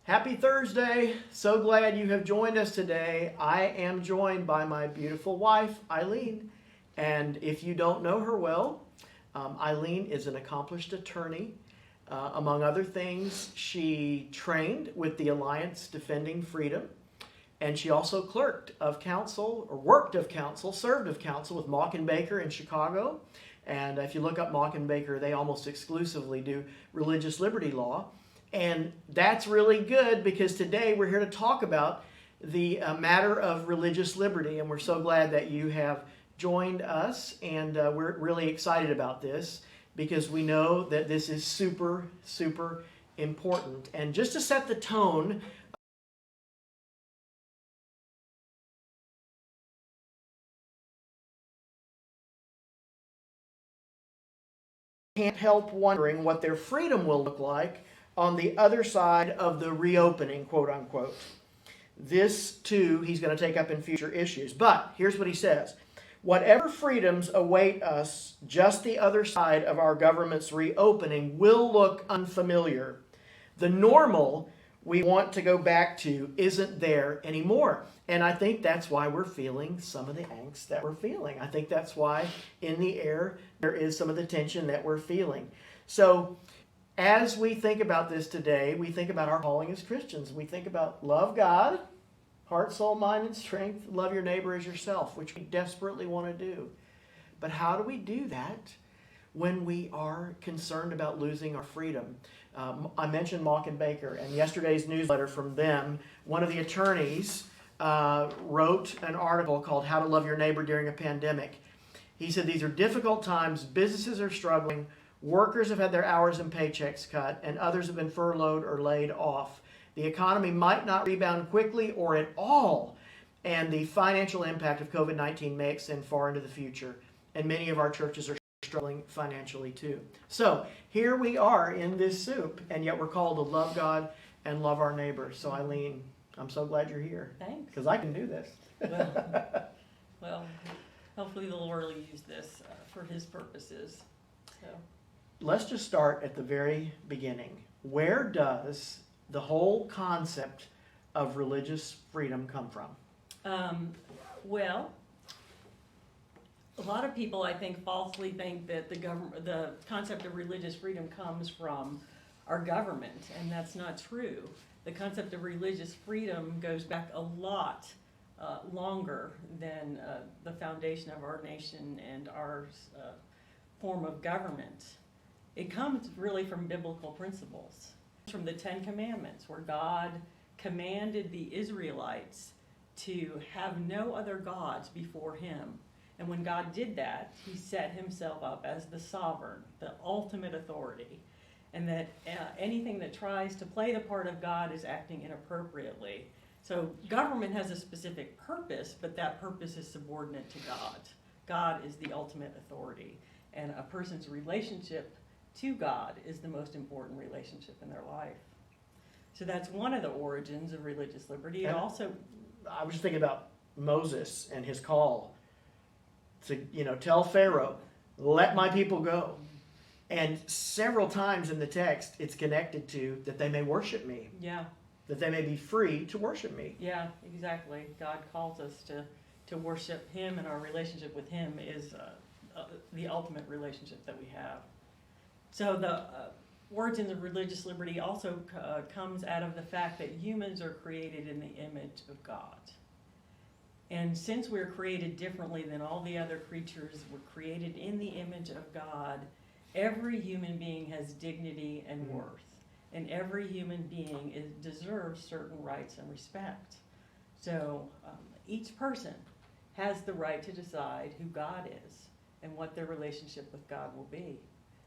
Happy Thursday. So glad you have joined us today. I am joined by my beautiful wife, Eileen. And if you don't know her well, Eileen is an accomplished attorney. Among other things, she trained with the Alliance Defending Freedom. And she also served of counsel with Mauck and Baker in Chicago. And if you look up Mauck and Baker, they almost exclusively do religious liberty law. And that's really good because today we're here to talk about the matter of religious liberty. And we're so glad that you have joined us. And we're really excited about this because we know that this is super, super important. And just to set the tone, can't help wondering what their freedom will look like on the other side of the reopening, quote unquote. This, too, he's going to take up in future issues. But here's what he says. Whatever freedoms await us just the other side of our government's reopening will look unfamiliar. The normal we want to go back to isn't there anymore. And I think that's why we're feeling some of the angst that we're feeling. I think that's why in the air there is some of the tension that we're feeling. So as we think about this today, we think about our calling as Christians. We think about love God, heart, soul, mind, and strength. Love your neighbor as yourself, which we desperately want to do. But how do we do that when we are concerned about losing our freedom? I mentioned Mauck and Baker, and yesterday's newsletter from them, one of the attorneys wrote an article called How to Love Your Neighbor During a Pandemic. He said these are difficult times, businesses are struggling, workers have had their hours and paychecks cut, and others have been furloughed or laid off. The economy might not rebound quickly or at all, and the financial impact of COVID-19 may extend far into the future. And many of our churches are struggling financially too. So here we are in this soup, and yet we're called to love God and love our neighbor. So Eileen, I'm so glad you're here. Thanks. Because I can do this. Well, hopefully the Lord will use this for His purposes. So. Let's just start at the very beginning. Where does the whole concept of religious freedom come from? Well, a lot of people, I think, falsely think that the concept of religious freedom comes from our government, and that's not true. The concept of religious freedom goes back a lot longer than the foundation of our nation and our form of government. It comes really from biblical principles, from the Ten Commandments, where God commanded the Israelites to have no other gods before Him. And when God did that, He set Himself up as the sovereign, the ultimate authority, and that anything that tries to play the part of God is acting inappropriately. So government has a specific purpose, but that purpose is subordinate to God. God is the ultimate authority, and a person's relationship to God is the most important relationship in their life. So that's one of the origins of religious liberty. It also, I was just thinking about Moses and his call to, tell Pharaoh, let my people go. And several times in the text, it's connected to that they may worship me. Yeah. That they may be free to worship me. Yeah, exactly. God calls us to worship Him, and our relationship with Him is the ultimate relationship that we have. So the origins of religious liberty also comes out of the fact that humans are created in the image of God. And since we're created differently than all the other creatures, we're created in the image of God, every human being has dignity and worth. And every human being deserves certain rights and respect. So each person has the right to decide who God is and what their relationship with God will be.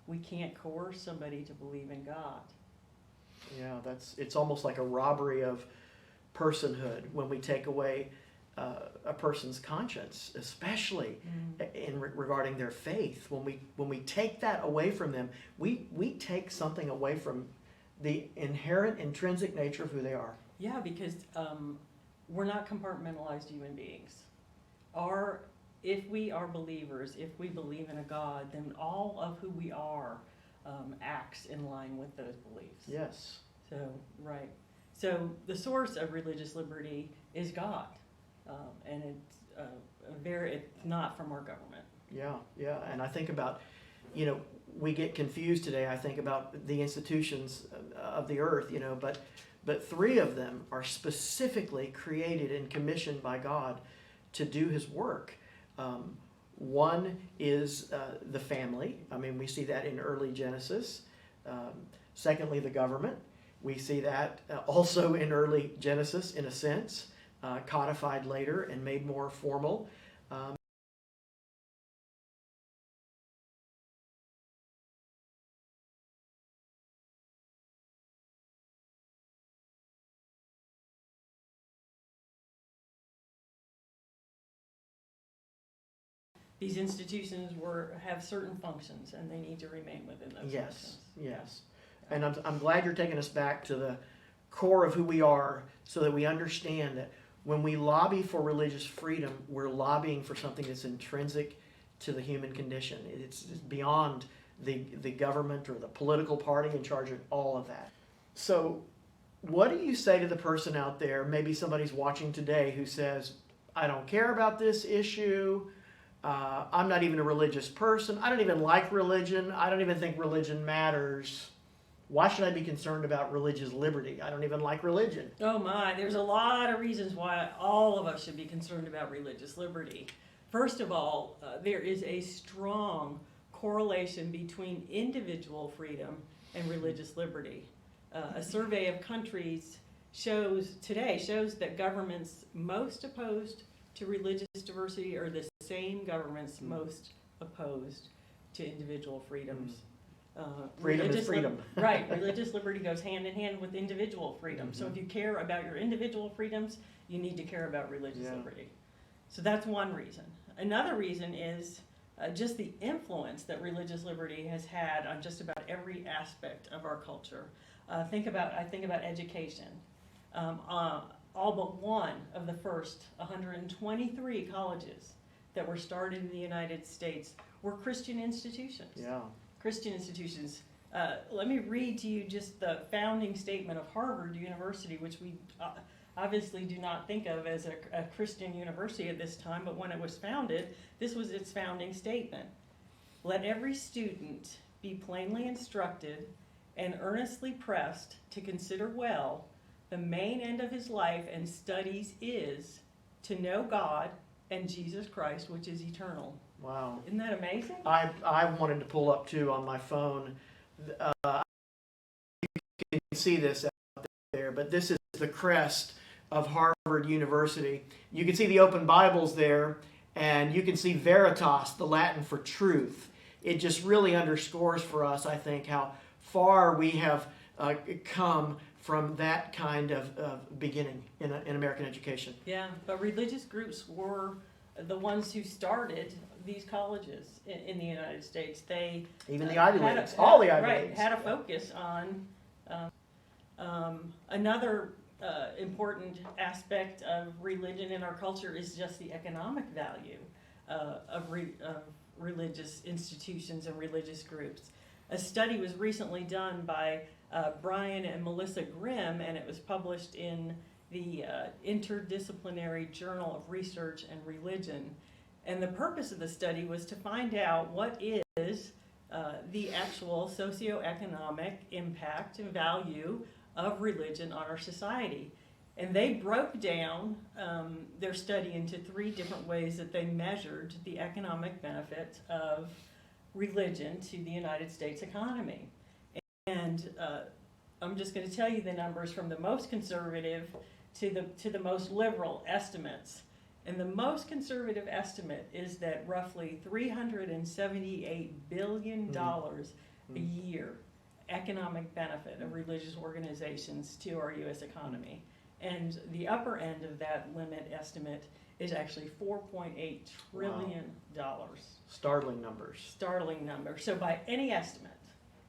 We can't coerce somebody to believe in God. Yeah, it's almost like a robbery of personhood when we take away a person's conscience, especially regarding their faith. When we take that away from them, we take something away from the inherent, intrinsic nature of who they are. Yeah, because we're not compartmentalized human beings. If we are believers, if we believe in a God, then all of who we are acts in line with those beliefs. Yes. So, right. So the source of religious liberty is God, and it's not from our government. Yeah, yeah. And I think about, we get confused today, I think, about the institutions of the earth, but three of them are specifically created and commissioned by God to do his work. One is the family. I mean, we see that in early Genesis. Secondly, the government. We see that also in early Genesis, in a sense, codified later and made more formal. These institutions have certain functions, and they need to remain within those functions. Yes. And I'm glad you're taking us back to the core of who we are, so that we understand that when we lobby for religious freedom, we're lobbying for something that's intrinsic to the human condition. It's beyond the government or the political party in charge of all of that. So what do you say to the person out there, maybe somebody's watching today, who says, I don't care about this issue, I'm not even a religious person, I don't even like religion, I don't even think religion matters. Why should I be concerned about religious liberty? I don't even like religion. Oh my, there's a lot of reasons why all of us should be concerned about religious liberty. First of all, there is a strong correlation between individual freedom and religious liberty. A survey of countries shows that governments most opposed to religious diversity are the same governments most opposed to individual freedoms. Freedom is freedom. Right. Religious liberty goes hand in hand with individual freedom. So if you care about your individual freedoms, you need to care about religious liberty. So that's one reason. Another reason is just the influence that religious liberty has had on just about every aspect of our culture. I think about education. All but one of the first 123 colleges that were started in the United States were Christian institutions. Yeah. Christian institutions. Let me read to you just the founding statement of Harvard University, which we obviously do not think of as a Christian university at this time, but when it was founded, this was its founding statement. Let every student be plainly instructed and earnestly pressed to consider well the main end of his life and studies is to know God and Jesus Christ, which is eternal. Wow. Isn't that amazing? I wanted to pull up too on my phone. You can see this out there, but this is the crest of Harvard University. You can see the open Bibles there, and you can see Veritas, the Latin for truth. It just really underscores for us, I think, how far we have come from that kind of beginning in American education. Yeah, but religious groups were the ones who started these colleges in the United States. They even the Ivy Leagues, all the Ivy Leagues, had a focus on another important aspect of religion in our culture is just the economic value of religious institutions and religious groups. A study was recently done by Brian and Melissa Grimm, and it was published in the Interdisciplinary Journal of Research and Religion. And the purpose of the study was to find out what is the actual socioeconomic impact and value of religion on our society. And they broke down their study into 3 different ways that they measured the economic benefit of religion to the United States economy. And I'm just going to tell you the numbers from the most conservative to the most liberal estimates. And the most conservative estimate is that roughly $378 billion a year economic benefit of religious organizations to our U.S. economy. And the upper end of that limit estimate is actually $4.8 trillion. Wow. Startling numbers. Startling numbers. So by any estimate,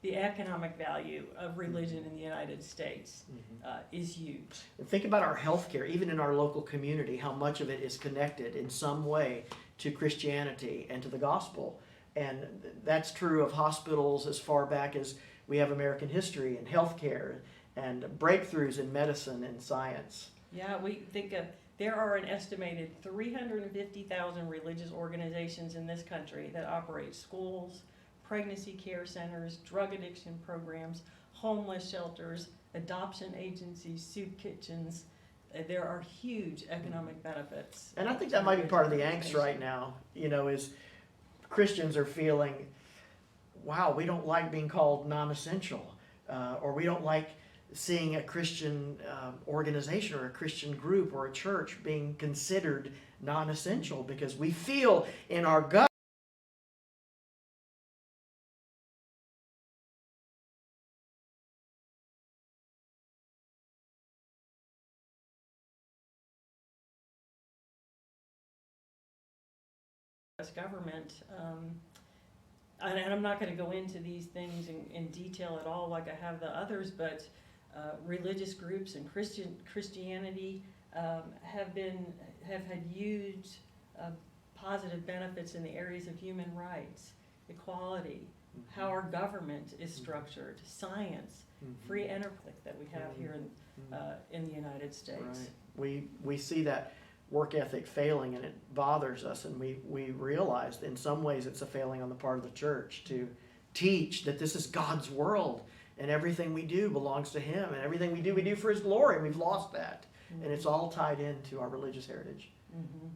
the economic value of religion in the United States is huge. And think about our healthcare, even in our local community, how much of it is connected in some way to Christianity and to the gospel. And that's true of hospitals as far back as we have American history and healthcare. and breakthroughs in medicine and science. Yeah, we think there are an estimated 350,000 religious organizations in this country that operate schools, pregnancy care centers, drug addiction programs, homeless shelters, adoption agencies, soup kitchens. There are huge economic benefits. And I think that might be part of the angst right now, is Christians are feeling, wow, we don't like being called non-essential, or we don't like seeing a Christian organization or a Christian group or a church being considered non-essential because we feel in our gut government, and I'm not going to go into these things in detail at all like I have the others, but religious groups and Christianity have had huge positive benefits in the areas of human rights, equality, how our government is structured, science, free enterprise that we have here in the United States. Right. We see that work ethic failing, and it bothers us, and we realize that in some ways it's a failing on the part of the church to teach that this is God's world and everything we do belongs to Him, and everything we do for His glory, and we've lost that. Mm-hmm. And it's all tied into our religious heritage. Mm-hmm.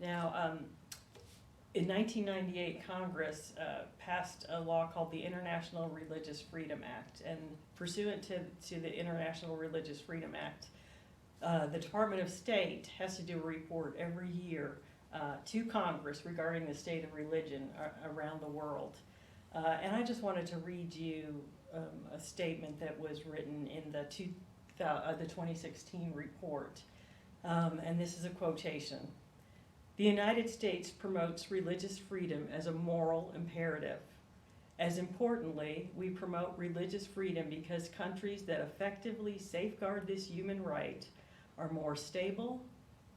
Now, in 1998, Congress passed a law called the International Religious Freedom Act, and pursuant to the International Religious Freedom Act, the Department of State has to do a report every year to Congress regarding the state of religion around the world. And I just wanted to read you a statement that was written in the 2016 report. And this is a quotation. "The United States promotes religious freedom as a moral imperative. As importantly, we promote religious freedom because countries that effectively safeguard this human right are more stable,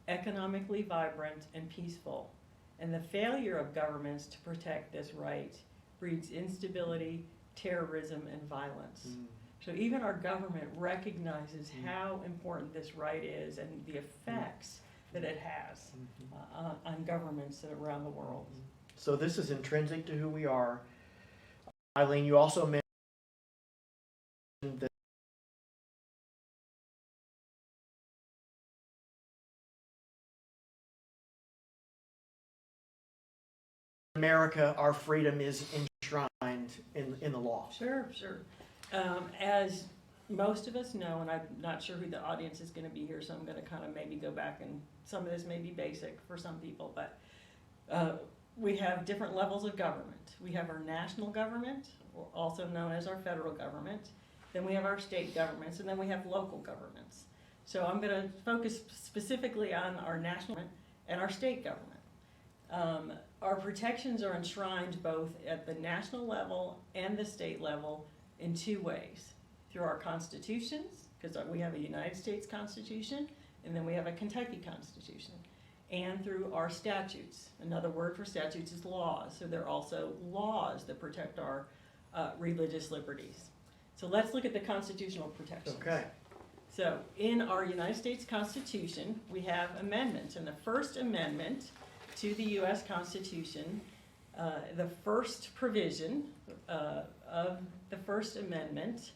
economically vibrant, and peaceful. And the failure of governments to protect this right breeds instability, terrorism, and violence." So even our government recognizes how important this right is and the effects that it has on governments around the world. So this is intrinsic to who we are. Eileen, you also mentioned that America, our freedom is enshrined in the law. Sure. As most of us know, and I'm not sure who the audience is going to be here, so I'm going to kind of maybe go back, and some of this may be basic for some people, but we have different levels of government. We have our national government, also known as our federal government. Then we have our state governments, and then we have local governments. So I'm going to focus specifically on our national government and our state government. Our protections are enshrined both at the national level and the state level in two ways. Through our constitutions, because we have a United States Constitution, and then we have a Kentucky Constitution, and through our statutes. Another word for statutes is laws. So there are also laws that protect our religious liberties. So let's look at the constitutional protections. Okay. So in our United States Constitution, we have amendments, and the First Amendment to the U.S. Constitution, the first provision of the First Amendment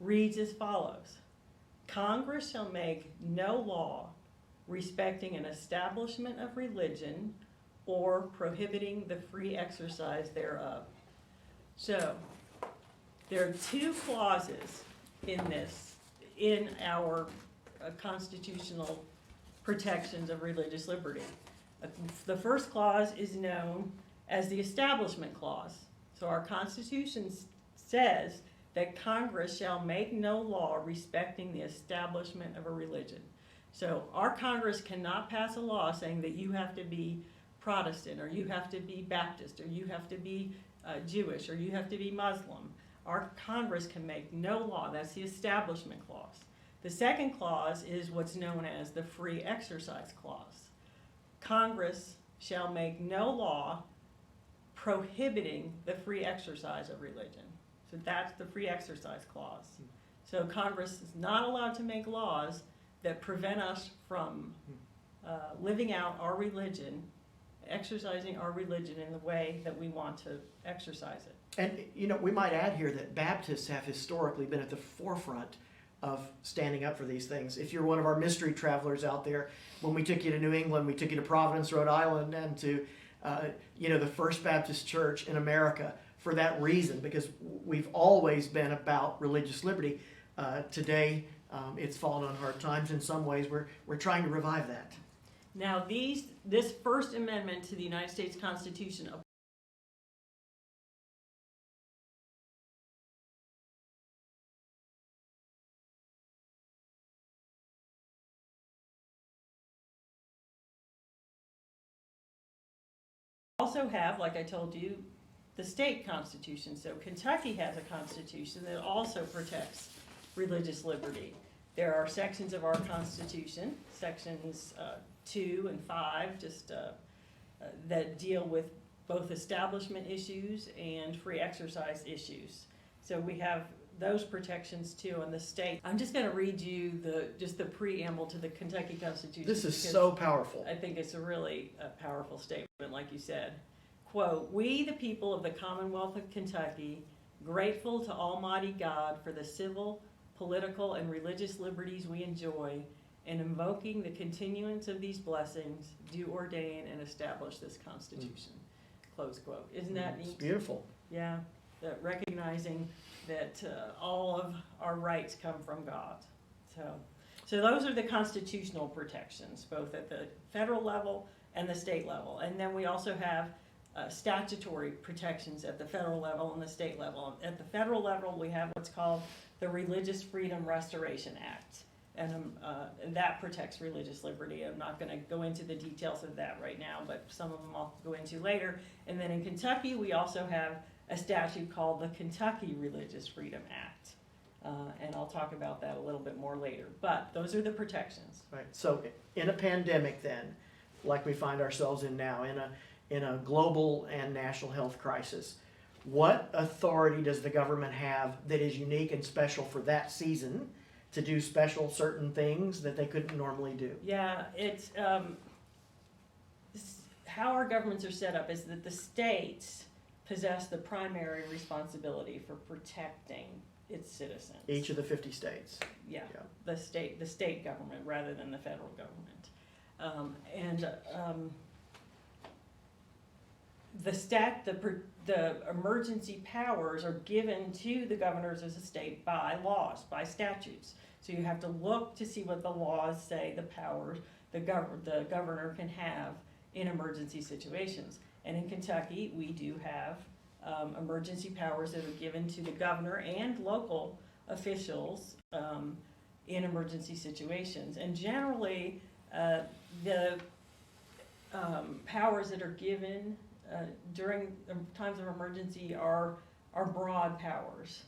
reads as follows: "Congress shall make no law respecting an establishment of religion or prohibiting the free exercise thereof." So there are two clauses in our constitutional protections of religious liberty. The first clause is known as the Establishment Clause. So our Constitution says that Congress shall make no law respecting the establishment of a religion. So our Congress cannot pass a law saying that you have to be Protestant, or you have to be Baptist, or you have to be Jewish, or you have to be Muslim. Our Congress can make no law. That's the Establishment Clause. The second clause is what's known as the Free Exercise Clause. Congress shall make no law prohibiting the free exercise of religion. So that's the Free Exercise Clause. So Congress is not allowed to make laws that prevent us from living out our religion, exercising our religion in the way that we want to exercise it. And, we might add here that Baptists have historically been at the forefront of standing up for these things. If you're one of our mystery travelers out there, when we took you to New England, we took you to Providence, Rhode Island, and to, the First Baptist Church in America for that reason, because we've always been about religious liberty. Today, it's fallen on hard times. In some ways, we're trying to revive that. Now, this First Amendment to the United States Constitution also have, like I told you, the state constitution. So Kentucky has a constitution that also protects religious liberty. There are sections of our constitution, sections 2 and 5, that deal with both establishment issues and free exercise issues. So we have those protections too in the state. I'm just going to read you the preamble to the Kentucky Constitution. This is so powerful. I think it's a really powerful statement, like you said. Quote, "We, the people of the Commonwealth of Kentucky, grateful to Almighty God for the civil, political, and religious liberties we enjoy, and invoking the continuance of these blessings, do ordain and establish this Constitution." Close quote. Isn't that neat? It's beautiful. Yeah, that recognizing that all of our rights come from God. So those are the constitutional protections, both at the federal level and the state level. And then we also have statutory protections at the federal level and the state level. At the federal level, we have what's called the Religious Freedom Restoration Act. And that protects religious liberty. I'm not going to go into the details of that right now, but some of them I'll go into later. And then in Kentucky, we also have a statute called the Kentucky Religious Freedom Act. And I'll talk about that a little bit more later. But those are the protections. Right. So in a pandemic then, like we find ourselves in now, in a global and national health crisis, what authority does the government have that is unique and special for that season to do special certain things that they couldn't normally do? Yeah, it's how our governments are set up is that the states possess the primary responsibility for protecting its citizens. Each of the 50 states. Yeah, Yeah. the state government rather than the federal government. The emergency powers are given to the governors of the state by laws, by statutes. So you have to look to see what the laws say the powers the governor can have in emergency situations. And in Kentucky, we do have emergency powers that are given to the governor and local officials in emergency situations. And generally, the powers that are given during times of emergency are broad powers.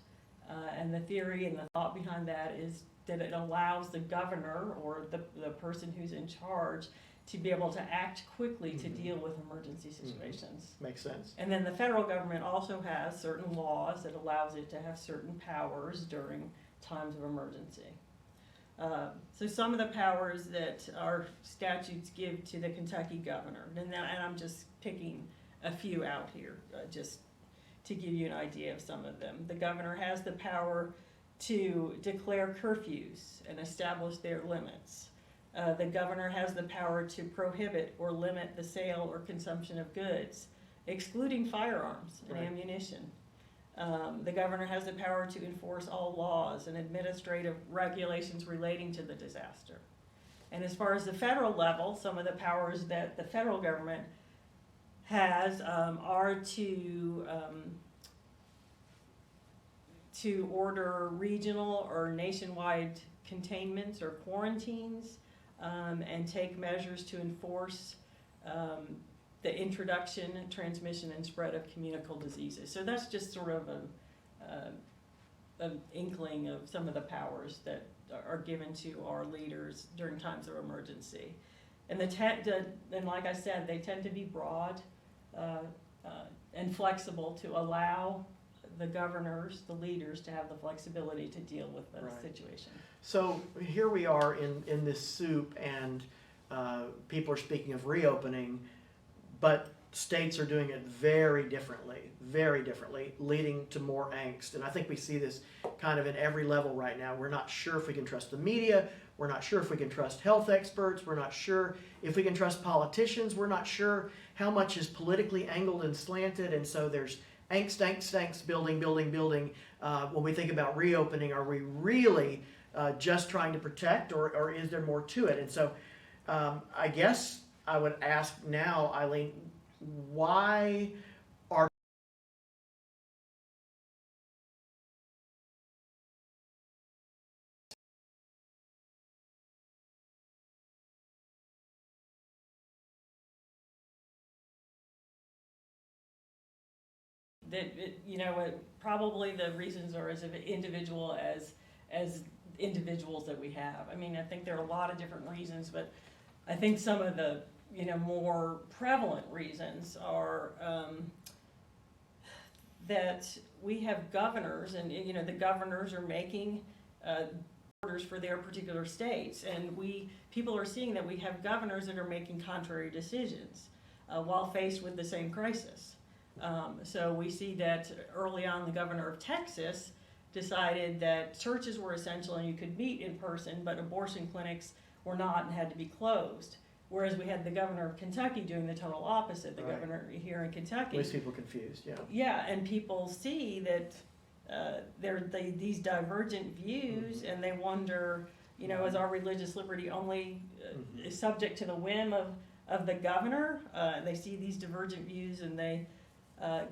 And the theory and the thought behind that is that it allows the governor or the person who's in charge to be able to act quickly to deal with emergency situations. Makes sense. And then the federal government also has certain laws that allows it to have certain powers during times of emergency. So some of the powers that our statutes give to the Kentucky governor, and I'm just picking a few out here, just to give you an idea of some of them. The governor has the power to declare curfews and establish their limits. The governor has the power to prohibit or limit the sale or consumption of goods, excluding firearms and Right. ammunition. The governor has the power to enforce all laws and administrative regulations relating to the disaster. And as far as the federal level, some of the powers that the federal government has are to order regional or nationwide containments or quarantines, and take measures to enforce the introduction, transmission, and spread of communicable diseases. So that's just sort of an inkling of some of the powers that are given to our leaders during times of emergency. And and like I said, they tend to be broad and flexible to allow the governors, the leaders, to have the flexibility to deal with the Right. situation. So here we are in this soup, and people are speaking of reopening, but states are doing it very differently, leading to more angst. And I think we see this kind of in every level right now. We're not sure if we can trust the media. We're not sure if we can trust health experts. We're not sure if we can trust politicians. We're not sure how much is politically angled and slanted. And so there's angst, building. When we think about reopening, are we really just trying to protect, or is there more to it? And so I guess I would ask now, Eileen, why are Probably the reasons are as individual as individuals that we have. I mean, I think there are a lot of different reasons, but I think some of the more prevalent reasons are that we have governors, and the governors are making orders for their particular states, and people are seeing that we have governors that are making contrary decisions while faced with the same crisis. So we see that early on, the governor of Texas decided that churches were essential and you could meet in person, but abortion clinics were not and had to be closed. Whereas we had the governor of Kentucky doing the total opposite, the Right. governor here in Kentucky. least people confused? Yeah. Yeah, and people see that these divergent views, and they wonder, is our religious liberty only is subject to the whim of the governor? They see these divergent views, and they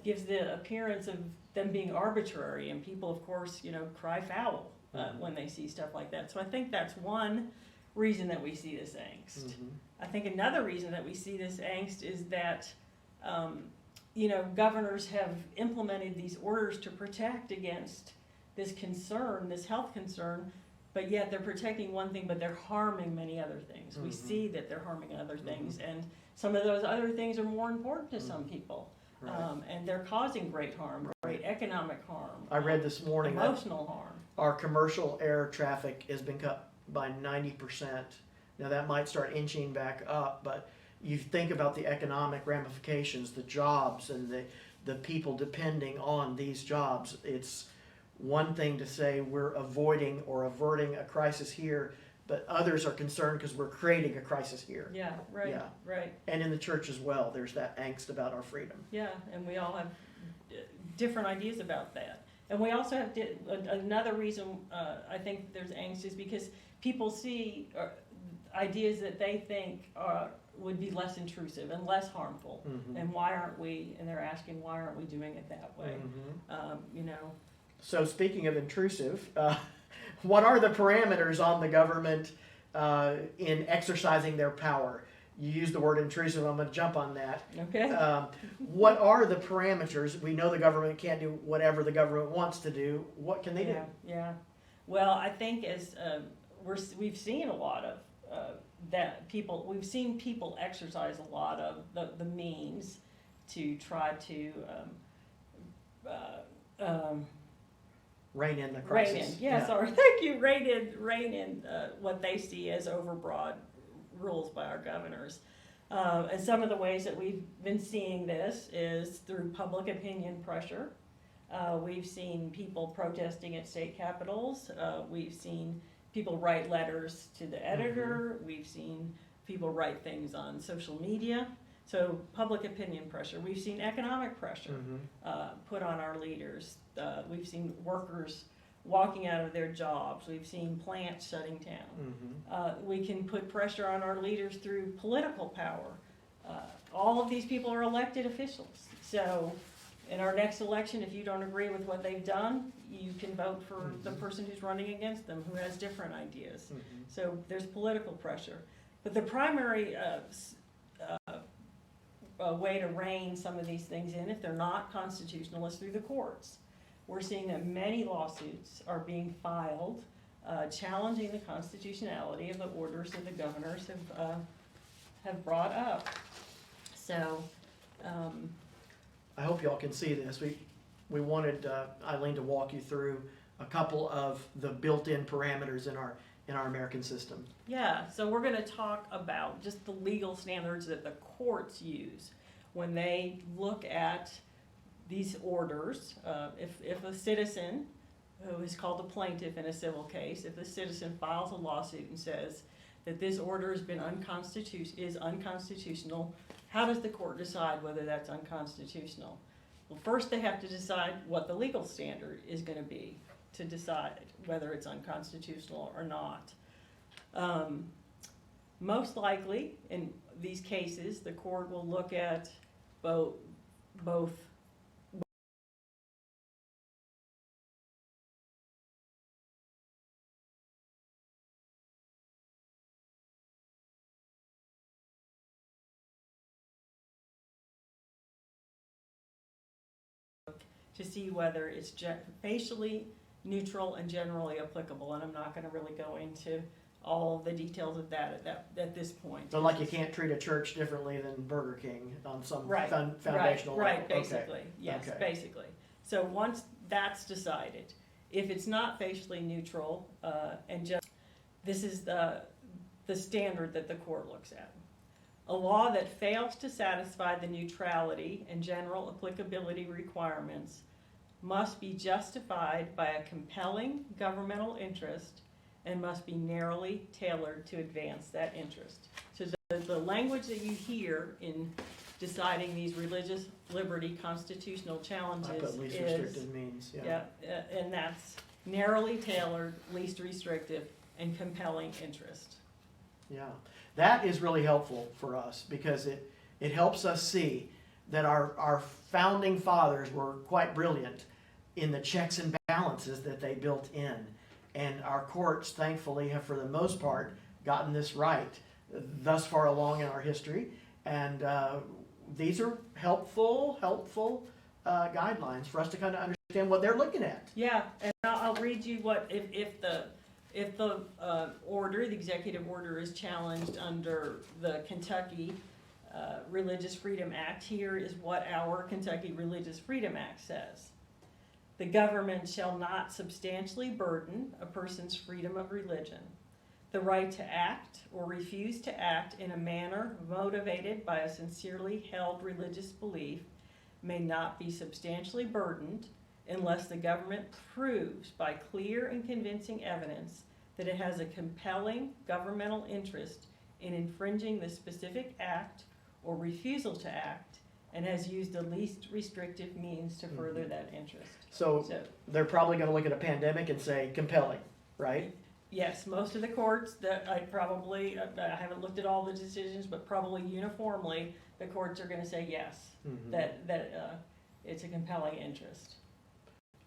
gives the appearance of them being arbitrary, and people, of course, cry foul when they see stuff like that. So I think that's one reason that we see this angst. I think another reason that we see this angst is that governors have implemented these orders to protect against this concern, this health concern, but yet they're protecting one thing, but they're harming many other things. We see that they're harming other things, and some of those other things are more important to some people. Right. And they're causing great harm, great economic harm. I read this morning that emotional harm. our commercial air traffic has been cut by 90%. Now that might start inching back up, but you think about the economic ramifications, the jobs, and the people depending on these jobs. It's one thing to say we're avoiding or averting a crisis here, but others are concerned because we're creating a crisis here. Yeah, right, Yeah. right. And in the church as well, there's that angst about our freedom. Yeah, and we all have different ideas about that. And we also have another reason I think there's angst is because people see ideas that they think would be less intrusive and less harmful. And why aren't we, and they're asking, why aren't we doing it that way? So speaking of intrusive, what are the parameters on the government in exercising their power? You used the word intrusive. I'm going to jump on that. Okay. What are the parameters? We know the government can't do whatever the government wants to do. What can they do? Yeah. Well, I think as we've seen a lot of we've seen people exercise a lot of the means to try to Rein in the crisis. Rein in. Yeah, sorry. Thank you. Rein in what they see as overbroad rules by our governors. And some of the ways that we've been seeing this is through public opinion pressure. We've seen people protesting at state capitals. We've seen people write letters to the editor. We've seen people write things on social media. So public opinion pressure. We've seen economic pressure put on our leaders. We've seen workers walking out of their jobs. We've seen plants shutting down. We can put pressure on our leaders through political power. All of these people are elected officials. So in our next election, if you don't agree with what they've done, you can vote for the person who's running against them, who has different ideas. So there's political pressure. But the primary way to rein some of these things in, if they're not constitutional, is through the courts. We're seeing that many lawsuits are being filed challenging the constitutionality of the orders that the governors have brought up. So I hope y'all can see this. we wanted Eileen to walk you through a couple of the built-in parameters in our American system. Yeah, so we're gonna talk about just the legal standards that the courts use when they look at these orders. If a citizen, who is called a plaintiff in a civil case, if a citizen files a lawsuit and says that this order has been unconstitutional, how does the court decide whether that's unconstitutional? Well, first they have to decide what the legal standard is gonna be to decide whether it's unconstitutional or not. Most likely, in these cases, the court will look at both to see whether it's facially neutral and generally applicable, and I'm not gonna really go into all the details of that at this point. So like you can't treat a church differently than Burger King on some Right, foundational Right, level. basically, yes, Okay. basically. So once that's decided, if it's not facially neutral, and just, this is the standard that the court looks at. A law that fails to satisfy the neutrality and general applicability requirements must be justified by a compelling governmental interest and must be narrowly tailored to advance that interest. So the language that you hear in deciding these religious liberty constitutional I challenges put least is, restrictive means, and that's narrowly tailored, least restrictive, and compelling interest. Yeah, that is really helpful for us because it helps us see that our founding fathers were quite brilliant in the checks and balances that they built in. And our courts, thankfully, have for the most part gotten this right thus far along in our history. And these are helpful guidelines for us to kind of understand what they're looking at. Yeah, and I'll read you what, if the order, the executive order is challenged under the Kentucky Religious Freedom Act, here is what our Kentucky Religious Freedom Act says. The government shall not substantially burden a person's freedom of religion. The right to act or refuse to act in a manner motivated by a sincerely held religious belief may not be substantially burdened unless the government proves by clear and convincing evidence that it has a compelling governmental interest in infringing the specific act or refusal to act and has used the least restrictive means to further that interest. So they're probably going to look at a pandemic and say compelling, right? Yes, most of the courts that I haven't looked at all the decisions, but probably uniformly, the courts are going to say yes, that it's a compelling interest.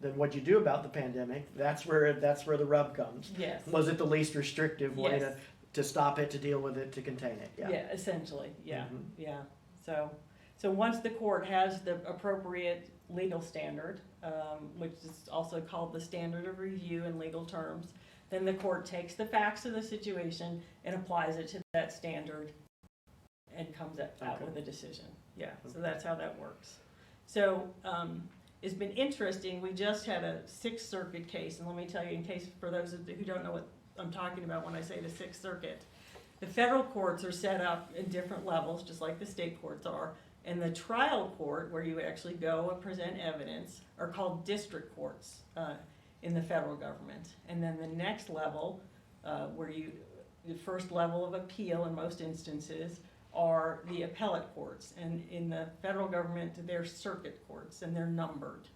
Then what you do about the pandemic, that's where the rub comes. Yes. Was it the least restrictive way Yes. to stop it, to deal with it, to contain it? Yeah. Yeah, essentially, yeah, Mhm. yeah. So once the court has the appropriate legal standard, which is also called the standard of review in legal terms, then the court takes the facts of the situation and applies it to that standard and comes out Okay. with a decision. Yeah, so that's how that works. So it's been interesting. We just had a Sixth Circuit case, and let me tell you, in case for those who don't know what I'm talking about when I say the Sixth Circuit, the federal courts are set up in different levels, just like the state courts are. And the trial court, where you actually go and present evidence, are called district courts in the federal government. And then the next level, the first level of appeal in most instances, are the appellate courts. And in the federal government, they're circuit courts, and they're numbered.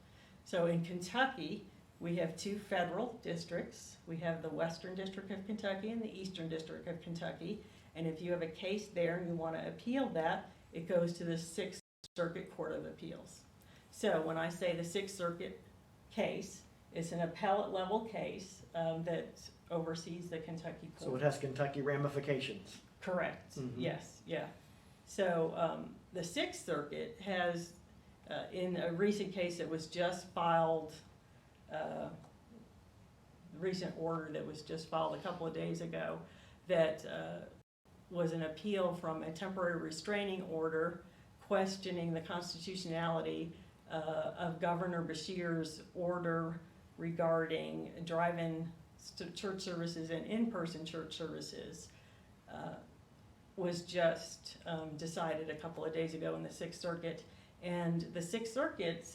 So in Kentucky, we have two federal districts. We have the Western District of Kentucky and the Eastern District of Kentucky. And if you have a case there and you want to appeal that, it goes to the Sixth Circuit Court of Appeals. So when I say the Sixth Circuit case, it's an appellate level case that oversees the Kentucky court. So it has Kentucky ramifications. Correct, Mhm. yes, yeah. So the Sixth Circuit has, in a recent case that was just filed, recent order that was just filed a couple of days ago, that was an appeal from a temporary restraining order questioning the constitutionality of Governor Bashir's order regarding drive-in church services and in-person church services was just decided a couple of days ago in the Sixth Circuit. And the Sixth Circuit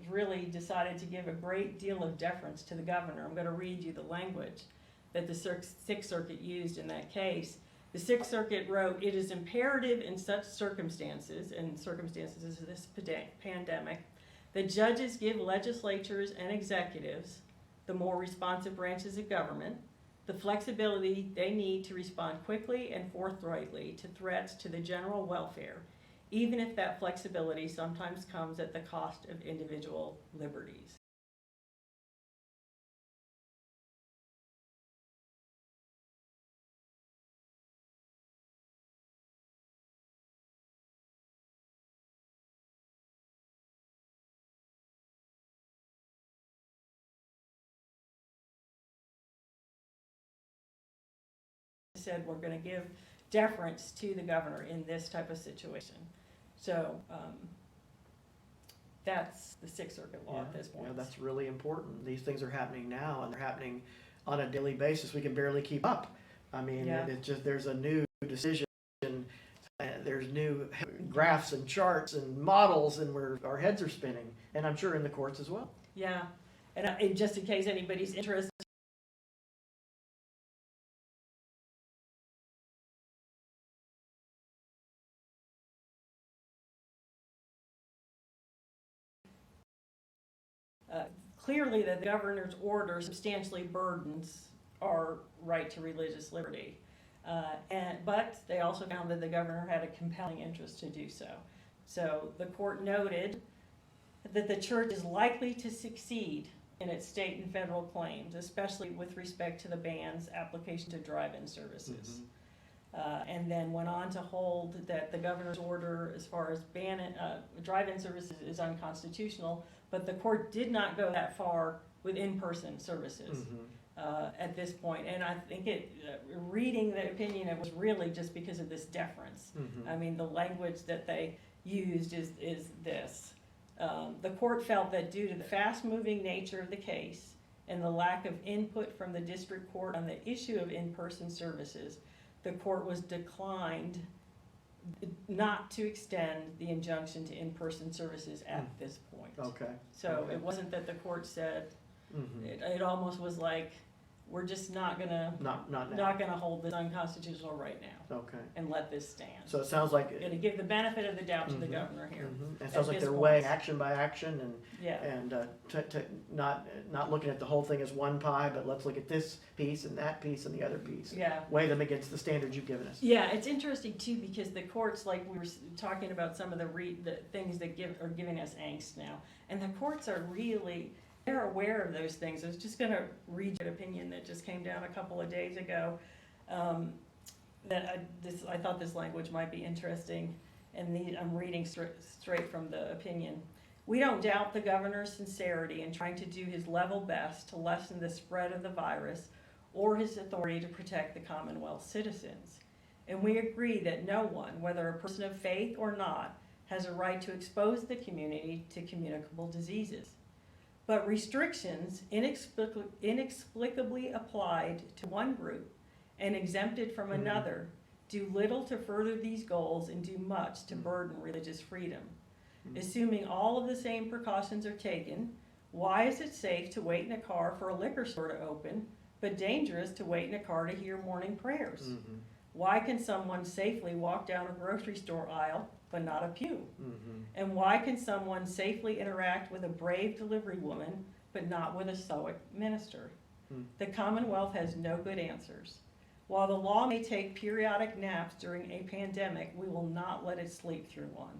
really decided to give a great deal of deference to the governor. I'm going to read you the language that the Sixth Circuit used in that case. The Sixth Circuit wrote, "It is imperative in such circumstances," and circumstances is this pandemic, "that judges give legislatures and executives, the more responsive branches of government, the flexibility they need to respond quickly and forthrightly to threats to the general welfare, even if that flexibility sometimes comes at the cost of individual liberties." Said we're going to give deference to the governor in this type of situation. So that's the Sixth Circuit law at this point. Yeah, that's really important. These things are happening now, and they're happening on a daily basis. We can barely keep up. I mean, it's just there's a new decision, there's new graphs and charts and models, and our heads are spinning. And I'm sure in the courts as well. Yeah, and just in case anybody's interested, clearly that the governor's order substantially burdens our right to religious liberty. But they also found that the governor had a compelling interest to do so. So the court noted that the church is likely to succeed in its state and federal claims, especially with respect to the ban's application to drive-in services. And then went on to hold that the governor's order as far as drive-in services is unconstitutional, but the court did not go that far with in-person services at this point. And I think reading the opinion, it was really just because of this deference. I mean, the language that they used is this. The court felt that due to the fast-moving nature of the case and the lack of input from the district court on the issue of in-person services, the court was declined not to extend the injunction to in-person services at this point. Okay. So it wasn't that the court said, it almost was like, we're just not gonna hold this unconstitutional right now. Okay. And let this stand. So it sounds like Gonna give the benefit of the doubt to the governor here. It sounds like they're weighing action by action and not looking at the whole thing as one pie, but let's look at this piece and that piece and the other piece. Yeah. Weigh them against the standards you've given us. Yeah, it's interesting too because the courts, like we were talking about some of the things that are giving us angst now, and the courts are really, they're aware of those things. I was just going to read an opinion that just came down a couple of days ago. I thought this language might be interesting, and I'm reading straight from the opinion. "We don't doubt the governor's sincerity in trying to do his level best to lessen the spread of the virus or his authority to protect the Commonwealth's citizens. And we agree that no one, whether a person of faith or not, has a right to expose the community to communicable diseases. But restrictions inexplicably applied to one group and exempted from another do little to further these goals and do much to burden religious freedom. Assuming all of the same precautions are taken, why is it safe to wait in a car for a liquor store to open, but dangerous to wait in a car to hear morning prayers? Why can someone safely walk down a grocery store aisle, but not a pew? And why can someone safely interact with a brave delivery woman, but not with a stoic minister? The Commonwealth has no good answers. While the law may take periodic naps during a pandemic, we will not let it sleep through one.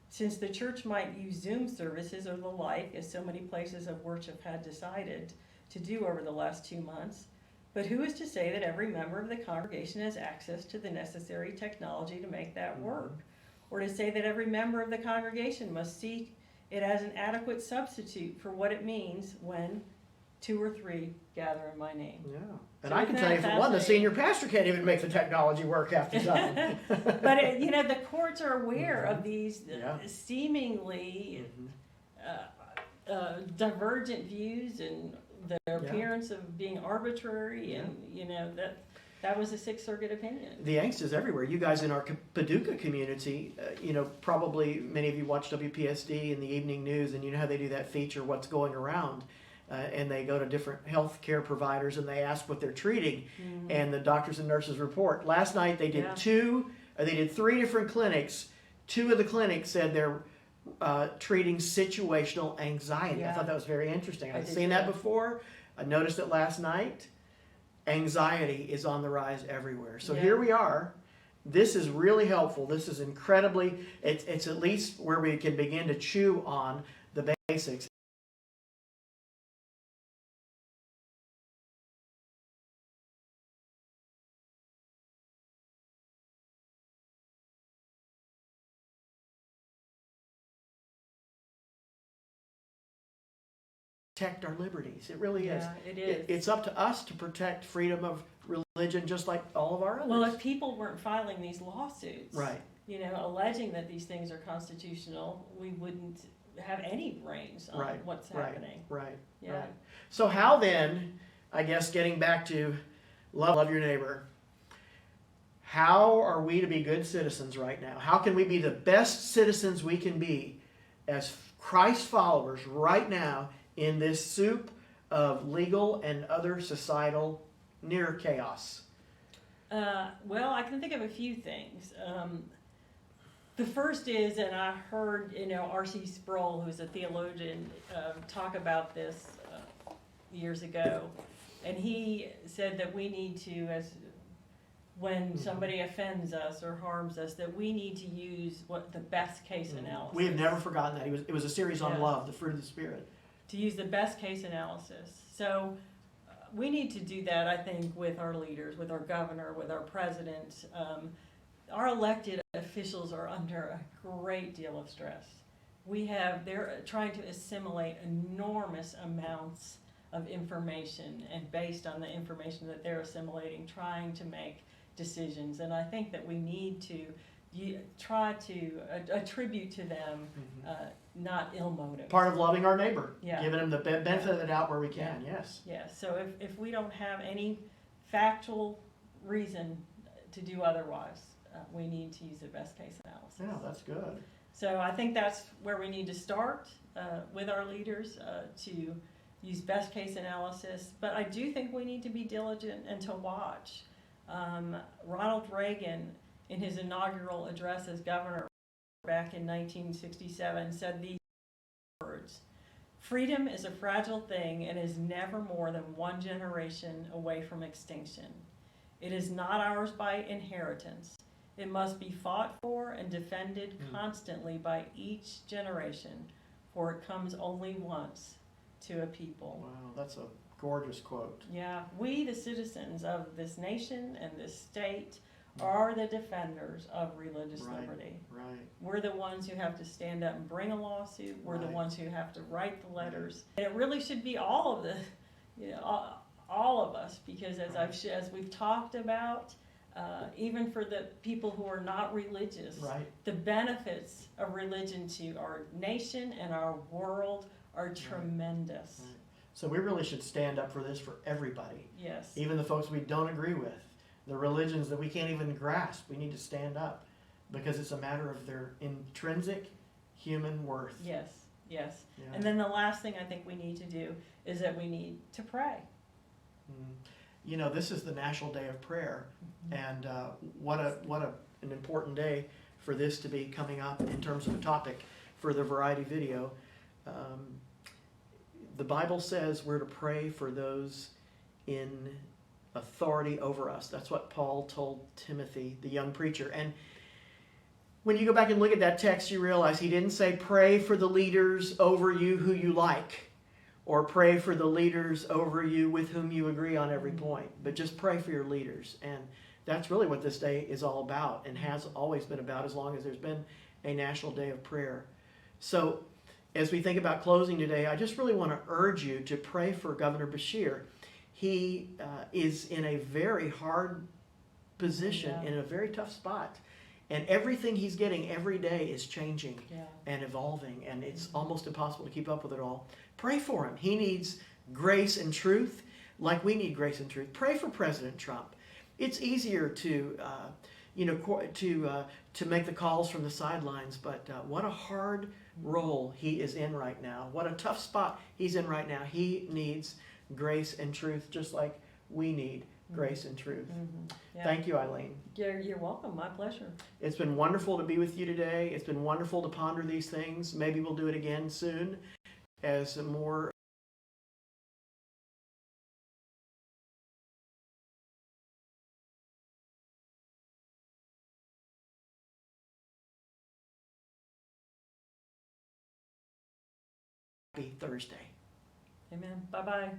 Since the church might use Zoom services or the like, as so many places of worship had decided to do over the last 2 months, but who is to say that every member of the congregation has access to the necessary technology to make that work? Or to say that every member of the congregation must see it as an adequate substitute for what it means when 2 or 3 gather in my name. Yeah. And So I can tell you, for one, the senior pastor can't even make the technology work half the time. But, the courts are aware of these Yeah. seemingly divergent views and the appearance of being arbitrary, and that was a Sixth Circuit opinion. The angst is everywhere. You guys in our Paducah community, probably many of you watch WPSD in the evening news, and you know how they do that feature, What's Going Around, and they go to different health care providers and they ask what they're treating, and the doctors and nurses report. Last night they did they did 3 different clinics. 2 of the clinics said they're treating situational anxiety. Yeah. I thought that was very interesting. I I'd did seen too. that before. I noticed it last night. Anxiety is on the rise everywhere. So here we are. This is really helpful. This is incredibly, it's at least where we can begin to chew on the basics. Protect our liberties. It really is. Yeah, it is. It's up to us to protect freedom of religion, just like all of our others. Well, if people weren't filing these lawsuits, Right. Alleging that these things are constitutional, we wouldn't have any reins on what's happening. Right. Yeah. Right. So how then, I guess getting back to love your neighbor, how are we to be good citizens right now? How can we be the best citizens we can be as Christ followers right now in this soup of legal and other societal near chaos? Well, I can think of a few things. The first is, and I heard, R.C. Sproul, who's a theologian, talk about this years ago, and he said that we need to, when somebody offends us or harms us, that we need to use the best case analysis. We have never forgotten that. It was a series on love, the fruit of the Spirit. To use the best case analysis. So we need to do that, I think, with our leaders, with our governor, with our president. Our elected officials are under a great deal of stress. They're trying to assimilate enormous amounts of information, and based on the information that they're assimilating, trying to make decisions. And I think that we need to try to attribute to them not ill motives. Part of loving our neighbor, Yeah. giving them the benefit of the doubt where we can. Yes. Yeah, so if we don't have any factual reason to do otherwise, we need to use the best case analysis. Yeah, that's good. So I think that's where we need to start with our leaders, to use best case analysis. But I do think we need to be diligent and to watch. Ronald Reagan, in his inaugural address as governor back in 1967, said these words: "Freedom is a fragile thing and is never more than one generation away from extinction. It is not ours by inheritance. It must be fought for and defended constantly by each generation, for it comes only once to a people." Wow, that's a gorgeous quote. Yeah, we, the citizens of this nation and this state, are the defenders of religious liberty. Right. We're the ones who have to stand up and bring a lawsuit. We're the Right. ones who have to write the letters. And it really should be all of the, all of us, because as we've talked about, even for the people who are not religious, Right. the benefits of religion to our nation and our world are tremendous. Right. So we really should stand up for this for everybody, Yes. even the folks we don't agree with, the religions that we can't even grasp. We need to stand up because it's a matter of their intrinsic human worth. Yes. Yes. Yeah. And then the last thing I think we need to do is that we need to pray. This is the National Day of Prayer, and what an important day for this to be coming up in terms of a topic for the Variety video. The Bible says we're to pray for those in authority over us. That's what Paul told Timothy, the young preacher. And when you go back and look at that text, you realize he didn't say pray for the leaders over you who you like, or pray for the leaders over you with whom you agree on every point, but just pray for your leaders. And that's really what this day is all about, and has always been about as long as there's been a National Day of Prayer. So as we think about closing today, I just really want to urge you to pray for Governor Beshear. He is in a very hard position, in a very tough spot. And everything he's getting every day is changing Yeah. and evolving, and it's almost impossible to keep up with it all. Pray for him. He needs grace and truth like we need grace and truth. Pray for President Trump. It's easier to, to make the calls from the sidelines, but what a hard role he is in right now. What a tough spot he's in right now. He needs grace and truth just like we need grace and truth. Yeah. Thank you, Eileen. You're welcome. My pleasure. It's been wonderful to be with you today. It's been wonderful to ponder these things. Maybe we'll do it again soon as more Happy Thursday. Amen. Bye-bye.